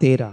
13۔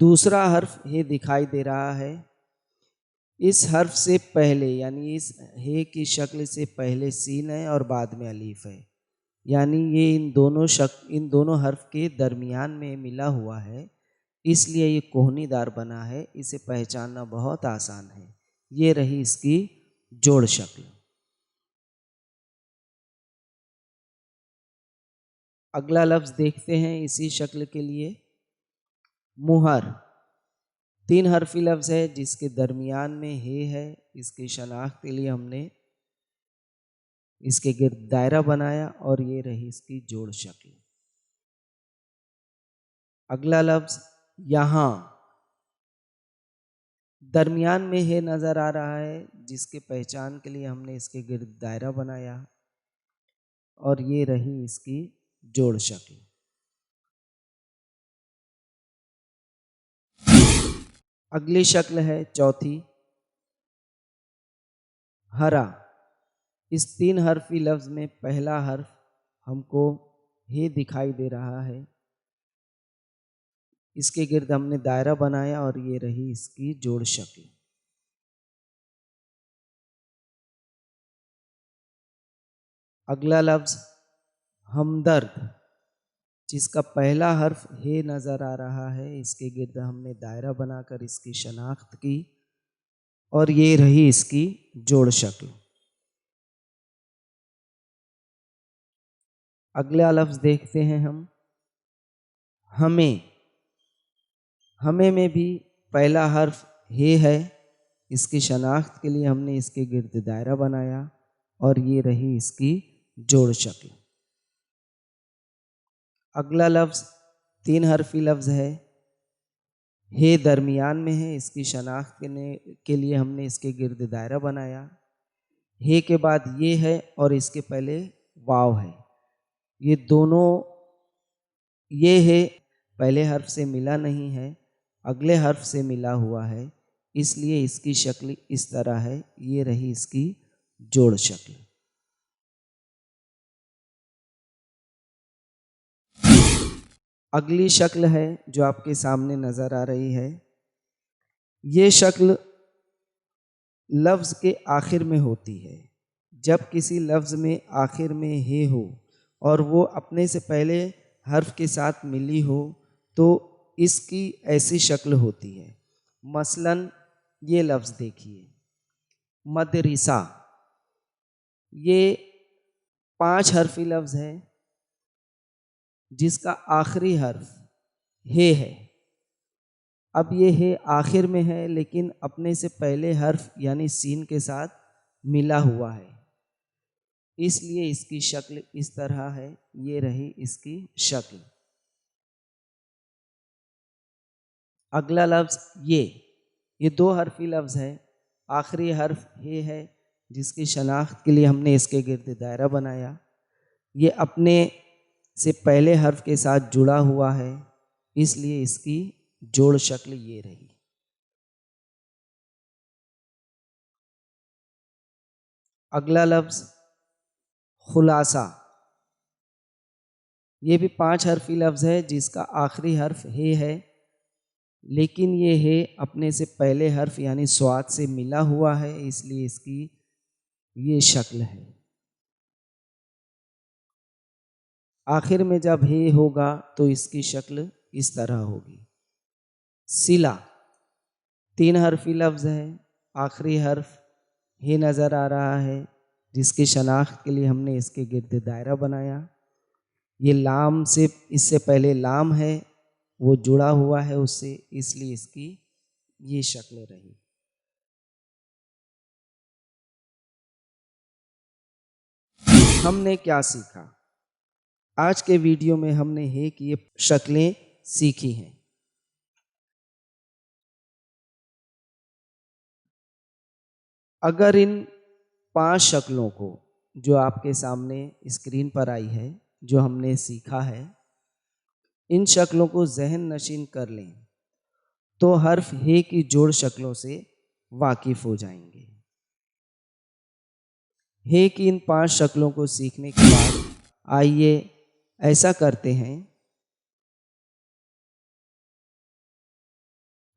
दूसरा हर्फ हे दिखाई दे रहा है। इस हर्फ से पहले यानी इस हे की शक्ल से पहले सीन है और बाद में अलीफ है, यानी ये इन दोनों हर्फ के दरमियान में मिला हुआ है, इसलिए ये कोहनीदार बना है। इसे पहचानना बहुत आसान है। ये रही इसकी जोड़ शक्ल। अगला लफ्ज़ देखते हैं इसी शक्ल के लिए। मुहर 3 हरफी लफ्ज़ है जिसके दरमियान में हे है। इसकी शनाख्त के लिए हमने इसके गिर्द दायरा बनाया और ये रही इसकी जोड़ शक्ल। अगला लफ्ज़ यहाँ, दरमियान में हे नज़र आ रहा है, जिसके पहचान के लिए हमने इसके गिर्द दायरा बनाया और ये रही इसकी जोड़ शक्ल। अगली शक्ल है चौथी, हरा। इस 3 हरफी लफ्ज़ में पहला हर्फ हमको हे दिखाई दे रहा है। इसके गिर्द हमने दायरा बनाया और ये रही इसकी जोड़ शक्ल। अगला लफ्ज़ हमदर्द, जिसका पहला हर्फ हे नज़र आ रहा है। इसके गिर्द हमने दायरा बनाकर इसकी शनाख्त की और ये रही इसकी जोड़ शक्ल। अगला लफ्ज़ देखते हैं हम हमें। हमें में भी पहला हर्फ हे है। इसकी शनाख्त के लिए हमने इसके गिर्द दायरा बनाया और ये रही इसकी जोड़ शक्ल। अगला लफ्ज़ 3 हरफी लफ्ज़ है। हे दरमियान में है। इसकी शनाख्त के लिए हमने इसके गिर्द दायरा बनाया। हे के बाद ये है और इसके पहले वाव है। ये दोनों, ये है पहले हर्फ से मिला नहीं है, अगले हर्फ से मिला हुआ है, इसलिए इसकी शक्ल इस तरह है। ये रही इसकी जोड़ शक्ल। अगली शक्ल है जो आपके सामने नज़र आ रही है। ये शक्ल लफ्ज़ के आखिर में होती है। जब किसी लफ्ज़ में आखिर में हे हो और वो अपने से पहले हर्फ के साथ मिली हो तो इसकी ऐसी शक्ल होती है। मसलन ये लफ्ज़ देखिए, मदरिसा। ये 5 हरफी लफ्ज़ है जिसका आखिरी हर्फ हे है। अब ये हे आखिर में है लेकिन अपने से पहले हर्फ यानी सीन के साथ मिला हुआ है, इसलिए इसकी शक्ल इस तरह है। ये रही इसकी शक्ल। अगला लफ्ज़ ये 2 हरफी लफ्ज़ है। आखिरी हर्फ हे है जिसकी शनाख्त के लिए हमने इसके गिर्द दायरा बनाया। ये अपने से पहले हर्फ के साथ जुड़ा हुआ है, इसलिए इसकी जोड़ शक्ल ये रही। अगला लफ्ज़ खुलासा। ये भी 5 हरफी लफ्ज़ है जिसका आखिरी हर्फ हे है, लेकिन ये हे अपने से पहले हर्फ यानी स्वाद से मिला हुआ है, इसलिए इसकी ये शक्ल है। आखिर में जब हे होगा तो इसकी शक्ल इस तरह होगी। सिला 3 हरफी लफ्ज़ है। आखिरी हर्फ हे नज़र आ रहा है, जिसकी शनाख्त के लिए हमने इसके गिर्द दायरा बनाया। ये लाम से, इससे पहले लाम है, वो जुड़ा हुआ है उससे, इसलिए इसकी ये शक्ल रही। हमने क्या सीखा? आज के वीडियो में हमने हे की ये शक्लें सीखी हैं। अगर इन 5 शक्लों को जो आपके सामने स्क्रीन पर आई है, जो हमने सीखा है, इन शक्लों को ज़हन नशीन कर लें तो हर्फ हे की जोड़ शक्लों से वाकिफ हो जाएंगे। हे की इन 5 शक्लों को सीखने के बाद आइए ऐसा करते हैं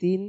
3